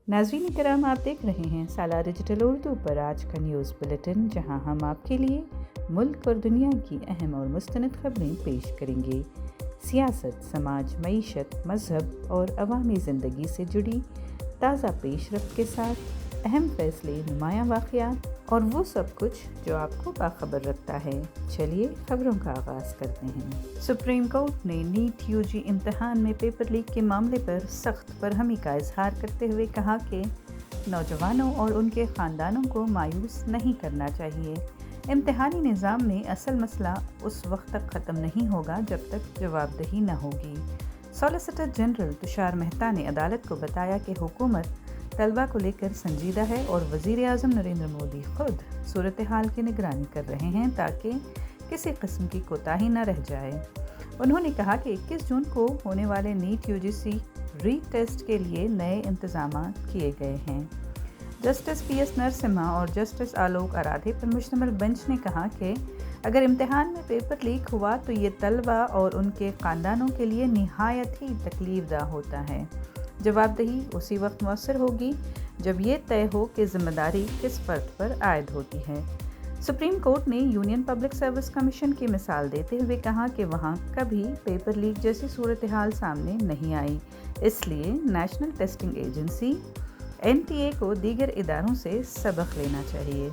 नाज़रीन करम, आप देख रहे हैं साला डिजिटल उर्दू पर आज का न्यूज़ बुलेटिन, जहां हम आपके लिए मुल्क और दुनिया की अहम और मुस्तनद खबरें पेश करेंगे। सियासत, समाज, मईशत, मज़हब और अवामी ज़िंदगी से जुड़ी ताज़ा पेशरफ्त के साथ अहम फ़ैसले, नुमायाँ वाक़यात और वो सब कुछ जो आपको बाखबर रखता है। चलिए खबरों का आगाज़ करते हैं। सुप्रीम कोर्ट ने नीट यूजी इम्तहान में पेपर लीक के मामले पर सख्त बरहमी का इजहार करते हुए कहा कि नौजवानों और उनके ख़ानदानों को मायूस नहीं करना चाहिए। इम्तहानी निज़ाम में असल मसला उस वक्त तक ख़त्म नहीं होगा जब तक जवाबदेही न होगी। सॉलिसिटर जनरल तुषार मेहता ने अदालत को बताया कि हुकूमत तलबा को लेकर संजीदा है और वज़ीर आज़म नरेंद्र मोदी खुद सूरत हाल की निगरानी कर रहे हैं ताकि किसी किस्म की कोताही न रह जाए। उन्होंने कहा कि 21 जून को होने वाले नीट यूजीसी री-टेस्ट के लिए नए इंतजाम किए गए हैं। जस्टिस PS नरसिम्हा और जस्टिस आलोक आराधे पर मुश्तमिल बेंच ने कहा कि अगर इम्तिहान में पेपर लीक हुआ तो ये तलबा और उनके ख़ानदानों के लिए निहायत ही तकलीफ़दा होता है। जवाबदेही उसी वक्त मौसर होगी जब ये तय हो कि ज़िम्मेदारी किस फ़र्द पर आयद होती है। सुप्रीम कोर्ट ने यूनियन पब्लिक सर्विस कमीशन की मिसाल देते हुए कहा कि वहाँ कभी पेपर लीक जैसी सूरत हाल सामने नहीं आई, इसलिए नेशनल टेस्टिंग एजेंसी NTA को दीगर इदारों से सबक लेना चाहिए।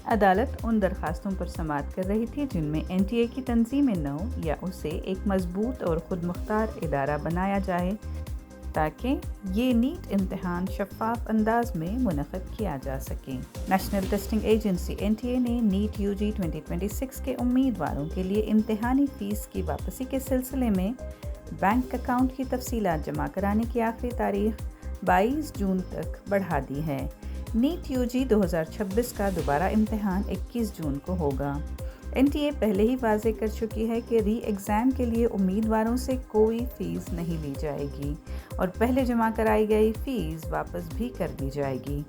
अदालत उन दरखास्तों पर समाअत कर रही थी जिनमें NTA की तंजीम नौ या उसे एक मजबूत और ख़ुद मुख्तार इदारा बनाया जाए ताकि ये नीट इम्तिहान शफाफ अंदाज में मुनक़्क़िद किया जा सके। नेशनल टेस्टिंग एजेंसी NTA ने नीट यूजी 2026 के उम्मीदवारों के लिए इम्तिहानी फ़ीस की वापसी के सिलसिले में बैंक अकाउंट की तफसीलात जमा कराने की आखिरी तारीख 22 जून तक बढ़ा दी है। नीट यूजी 2026 का दोबारा इम्तिहान 21 जून को होगा। NTA पहले ही वाज़ेह कर चुकी है कि री एग्ज़ाम के लिए उम्मीदवारों से कोई फ़ीस नहीं ली जाएगी और पहले जमा कराई गई फ़ीस वापस भी कर दी जाएगी।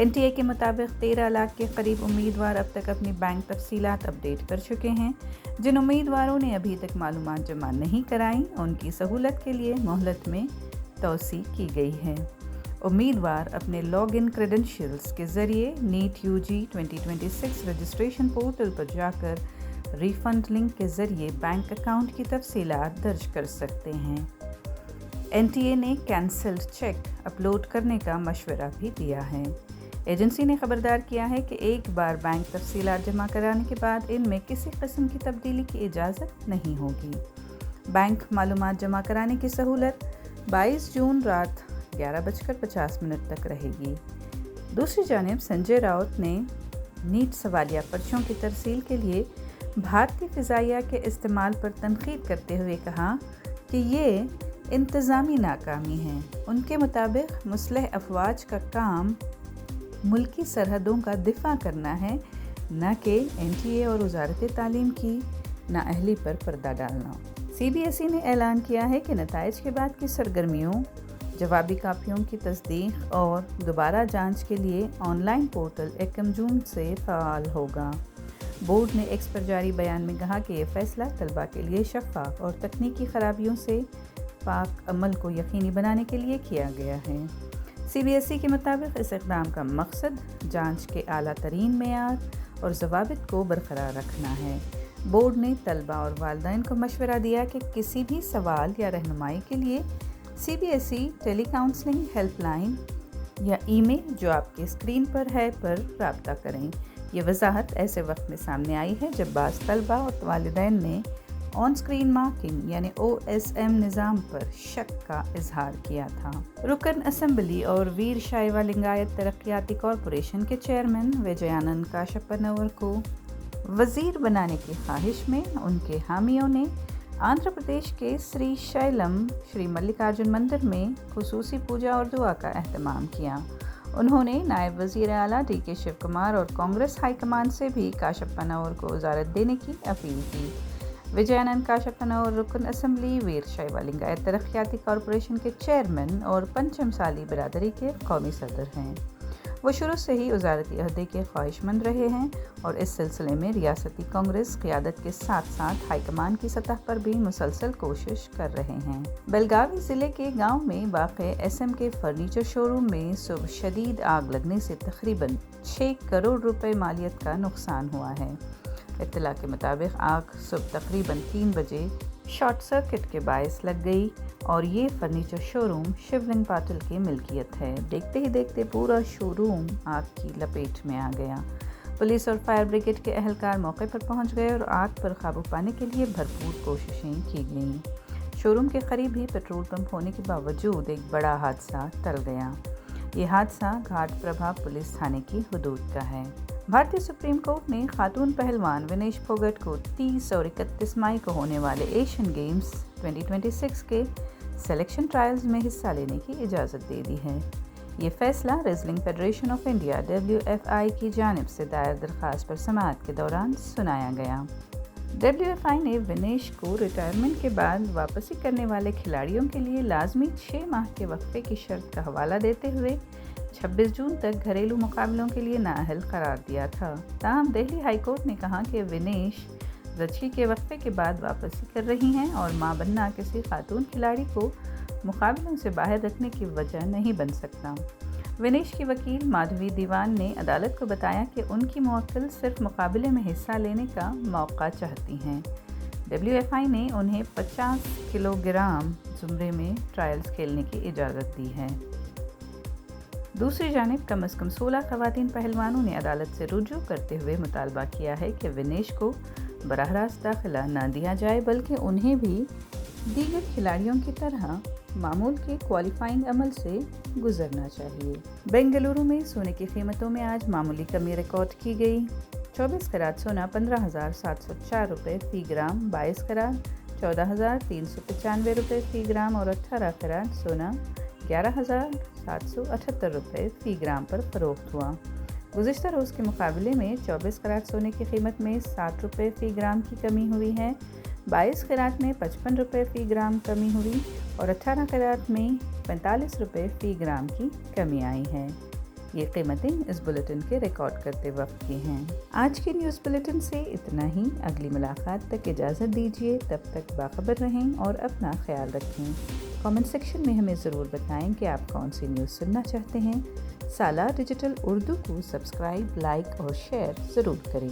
NTA के मुताबिक 13 लाख के करीब उम्मीदवार अब तक अपनी बैंक तफसीलात अपडेट कर चुके हैं। जिन उम्मीदवारों ने अभी तक मालूमात जमा नहीं कराई, उनकी सहूलत के लिए मोहलत में तोसी की गई है। उम्मीदवार अपने लॉगिन क्रेडेंशियल्स के ज़रिए नीट यूजी 2026 रजिस्ट्रेशन पोर्टल पर जाकर रिफ़ंड लिंक के ज़रिए बैंक अकाउंट की तफसीलात दर्ज कर सकते हैं। NTA ने कैंसल्ड चेक अपलोड करने का मशवरा भी दिया है। एजेंसी ने खबरदार किया है कि एक बार बैंक तफसीलात जमा कराने के बाद इनमें किसी किस्म की तब्दीली की इजाज़त नहीं होगी। बैंक मालूमात जमा कराने की सहूलत 22 जून रात 11:50 तक रहेगी। दूसरी जानिब संजय राउत ने नीट सवालिया पर्चों की तरसील के लिए भारतीय फ़िज़ाइया के इस्तेमाल पर तनक़ीद करते हुए कहा कि ये इंतज़ामी नाकामी है। उनके मुताबिक मुस्लिह अफवाज का काम मुल्की सरहदों का दिफा करना है, न कि NTA और वज़ारत तालीम की नाअहली पर पर्दा डालना। CBSE ने ऐलान किया है कि नताइज के बाद की सरगर्मियों, जवाबी कापियों की तस्दीक और दोबारा जांच के लिए ऑनलाइन पोर्टल 1 जून से फ़ाल होगा। बोर्ड ने एक्स पर जारी बयान में कहा कि यह फ़ैसला तलबा के लिए शफ़ाफ और तकनीकी ख़राबियों से पाक अमल को यकीनी बनाने के लिए किया गया है। CBSE के मुताबिक इस इक़दाम का मकसद जांच के आला तरीन मेयार और ज़वाबित को बरकरार रखना है। बोर्ड ने तलबा और वालिदैन को मशवरा दिया कि किसी भी सवाल या रहनुमाई के लिए CBSE टेली काउंसलिंग हेल्पलाइन या ईमेल जो आपके स्क्रीन पर है पर रब्ता करें। ये वजाहत ऐसे वक्त में सामने आई है जब बाज़ तलबा और वालिदैन ने ऑन स्क्रीन मार्किंग यानी OSM निज़ाम पर शक का इजहार किया था। रुकन असम्बली और वीर शाइवा लिंगायत तरक्याती कॉरपोरेशन के चेयरमैन विजयानंद काशप्पनवर को वज़ीर बनाने की ख्वाहिश में उनके हामियों ने आंध्र प्रदेश के श्री शैलम श्री मल्लिकार्जुन मंदिर में खुसूसी पूजा और दुआ का एहतमाम किया। उन्होंने नायब वज़ीर आला DK शिव कुमार और कांग्रेस हाईकमान से भी काशप्पनवर को वज़ारत देने की अपील की। विजयानंद काशप्पनवर रुकन असम्बली वीर शैवा लिंगायत तरक्याती कॉरपोरेशन के चेयरमैन और पंचम साली बिरादरी के कौमी सदर हैं। وہ شروع سے ہی وزارتی عہدے کے خواہش مند رہے ہیں اور اس سلسلے میں ریاستی کانگریس قیادت کے ساتھ ساتھ ہائی کمان کی سطح پر بھی مسلسل کوشش کر رہے ہیں۔ بیلگاوی ضلع کے گاؤں میں واقع ایس ایم کے فرنیچر شو روم میں صبح شدید آگ لگنے سے تقریباً 6 کروڑ روپے مالیت کا نقصان ہوا ہے۔ اطلاع کے مطابق آگ صبح تقریباً 3 بجے شارٹ سرکٹ کے باعث لگ گئی اور یہ فرنیچر شو روم شیولنگ پاٹل کی ملکیت ہے۔ دیکھتے ہی دیکھتے پورا شو روم آگ کی لپیٹ میں آ گیا۔ پولیس اور فائر بریگیڈ کے اہلکار موقع پر پہنچ گئے اور آگ پر قابو پانے کے لیے بھرپور کوششیں کی گئیں۔ شو روم کے قریب ہی پیٹرول پمپ ہونے کے باوجود ایک بڑا حادثہ ٹل گیا۔ یہ حادثہ گھاٹ پربھا پولیس تھانے کی حدود کا ہے۔ بھارتی سپریم کورٹ نے خاتون پہلوان ونیش پھوگٹ کو 30 اور 31 مئی کو ہونے والے ایشین گیمز 2026 کے سلیکشن ٹرائلز میں حصہ لینے کی اجازت دے دی ہے۔ یہ فیصلہ wrestling federation of India WFI کی جانب سے دائر درخواست پر سماعت کے دوران سنایا گیا۔ WFI نے ونیش کو ریٹائرمنٹ کے بعد واپسی کرنے والے کھلاڑیوں کے لیے لازمی 6 ماہ کے وقفے کی شرط کا حوالہ دیتے ہوئے 26 جون تک گھریلو مقابلوں کے لیے نااہل قرار دیا تھا۔ تاہم دہلی ہائی کورٹ نے کہا کہ ونیش زچگی کے وقفے کے بعد واپسی کر رہی ہیں اور ماں بننا کسی خاتون کھلاڑی کو مقابلوں سے باہر رکھنے کی وجہ نہیں بن سکتا۔ ونیش کی وکیل مادھوی دیوان نے عدالت کو بتایا کہ ان کی موکل صرف مقابلے میں حصہ لینے کا موقع چاہتی ہیں۔ WFI نے انہیں 50 کلو گرام زمرے میں ٹرائلز کھیلنے کی اجازت دی ہے۔ دوسری جانب کم از کم 16 خواتین پہلوانوں نے عدالت سے رجوع کرتے ہوئے مطالبہ کیا ہے کہ ونیش کو براہ راست داخلہ نہ دیا جائے بلکہ انہیں بھی دیگر کھلاڑیوں کی طرح معمول کے کوالیفائنگ عمل سے گزرنا چاہیے۔ بنگلورو میں سونے کی قیمتوں میں آج معمولی کمی ریکارڈ کی گئی۔ 24 کیرٹ سونا 15,704 روپے فی گرام، 22 کیرٹ 14,395 روپے فی گرام اور 18 کیرٹ سونا 11,778 روپے فی گرام پر فروخت ہوا۔ گزشتہ روز کے مقابلے میں 24 کیرٹ سونے کی قیمت میں 60 روپے فی گرام کی کمی ہوئی ہے، 22 کیرٹ میں 55 روپے فی گرام کمی ہوئی اور 18 کیرٹ میں 45 روپے فی گرام کی کمی آئی ہے۔ یہ قیمتیں اس بلیٹن کے ریکارڈ کرتے وقت کی ہیں۔ آج کے نیوز بلیٹن سے اتنا ہی۔ اگلی ملاقات تک اجازت دیجیے، تب تک باخبر رہیں اور اپنا خیال رکھیں۔ کامنٹ سیکشن میں ہمیں ضرور بتائیں کہ آپ کون سی نیوز سننا چاہتے ہیں۔ سالار ڈیجیٹل اردو کو سبسکرائب، لائک اور شیئر ضرور کریں۔